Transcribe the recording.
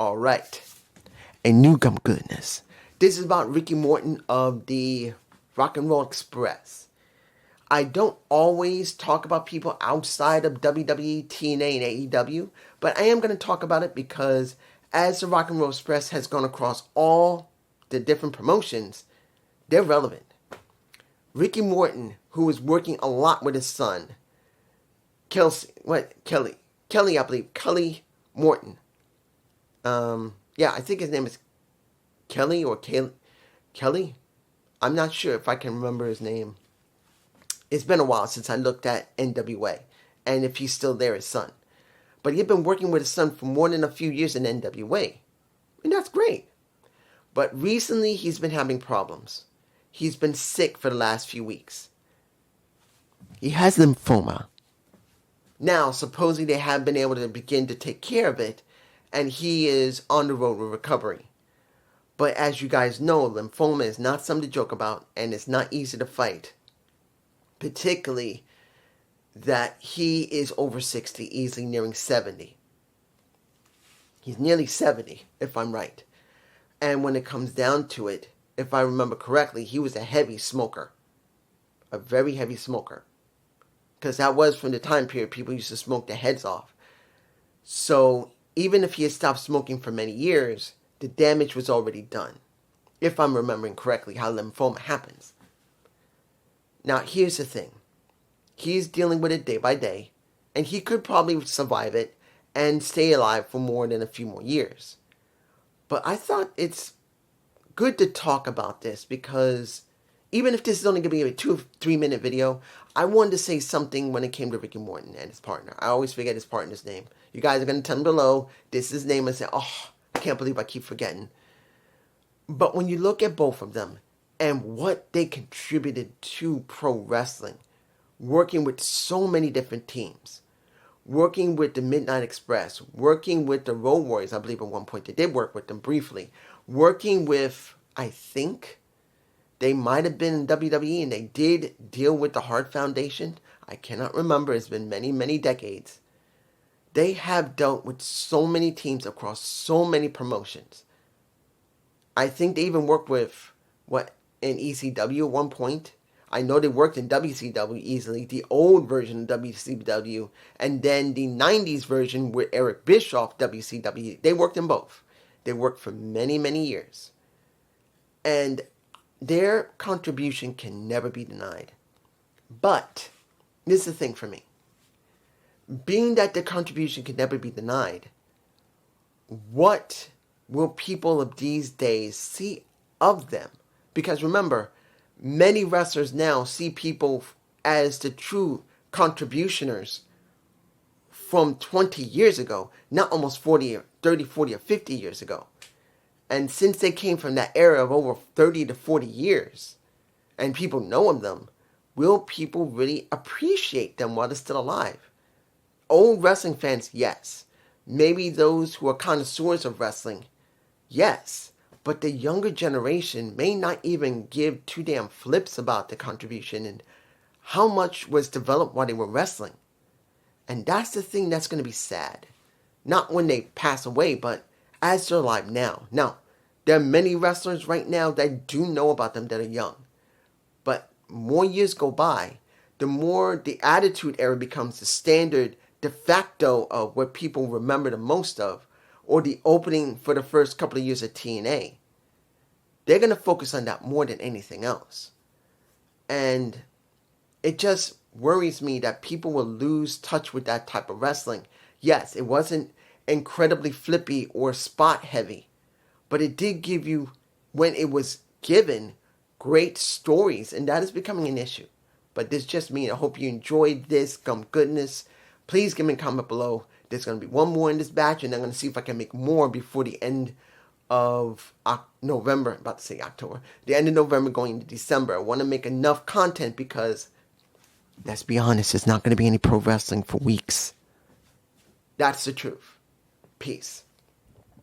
Alright, a new gump goodness. This is about Ricky Morton of the Rock and Roll Express. I don't always talk about people outside of WWE, TNA, and AEW, but I am going to talk about it because as the Rock and Roll Express has gone across all the different promotions, they're relevant. Ricky Morton, who is working a lot with his son, Kelly, I believe, Kelly Morton. I think his name is Kelly or Kelly. I'm not sure if I can remember his name. It's been a while since I looked at NWA, and if he's still there, his son. But he'd been working with his son for more than a few years in NWA, and that's great. But recently, he's been having problems. He's been sick for the last few weeks. He has lymphoma. Now, supposedly they have been able to begin to take care of it, and he is on the road to recovery. But as you guys know, lymphoma is not something to joke about, and it's not easy to fight. Particularly that he is over 60, easily nearing 70. He's nearly 70, if I'm right. And when it comes down to it, if I remember correctly, he was a heavy smoker. A very heavy smoker. Because that was from the time period people used to smoke their heads off. So even if he had stopped smoking for many years, the damage was already done. If I'm remembering correctly how lymphoma happens. Now here's the thing. He's dealing with it day by day, and he could probably survive it and stay alive for more than a few more years. But I thought it's good to talk about this because even if this is only going to be a 2-3 minute video, I wanted to say something when it came to Ricky Morton and his partner. I always forget his partner's name. You guys are going to tell me below, this is his name, and say, oh, I can't believe I keep forgetting. But when you look at both of them and what they contributed to pro wrestling, working with so many different teams, working with the Midnight Express, working with the Road Warriors, I believe at one point they did work with them briefly, working with, I think, they might have been in WWE and they did deal with the Hart Foundation. I cannot remember. It's been many, many decades. They have dealt with so many teams across so many promotions. I think they even worked with, in ECW at one point. I know they worked in WCW easily, the old version of WCW, and then the 90s version with Eric Bischoff, WCW. They worked in both. They worked for many, many years. And their contribution can never be denied. But, this is the thing for me. Being that their contribution can never be denied, what will people of these days see of them? Because remember, many wrestlers now see people as the true contributioners from 20 years ago, not almost 40 or 30, 40 or 50 years ago. And since they came from that era of over 30 to 40 years, and people know of them, will people really appreciate them while they're still alive? Old wrestling fans, yes. Maybe those who are connoisseurs of wrestling, yes. But the younger generation may not even give two damn flips about the contribution and how much was developed while they were wrestling. And that's the thing that's going to be sad. Not when they pass away, but as they're alive now. Now, there are many wrestlers right now that do know about them that are young. But more years go by, the more the Attitude Era becomes the standard de facto of what people remember the most of, or the opening for the first couple of years of TNA. They're going to focus on that more than anything else. And it just worries me that people will lose touch with that type of wrestling. Yes, it wasn't incredibly flippy or spot heavy, but it did give you, when it was given, great stories, and that is becoming an issue. But this is just me. I hope you enjoyed this gump goodness. Please give me a comment below. There's going to be one more in this batch, and I'm going to see if I can make more before the end of November. I'm about to say October. The end of November going into December. I want to make enough content because, let's be honest, there's not going to be any pro wrestling for weeks. That's the truth. Peace.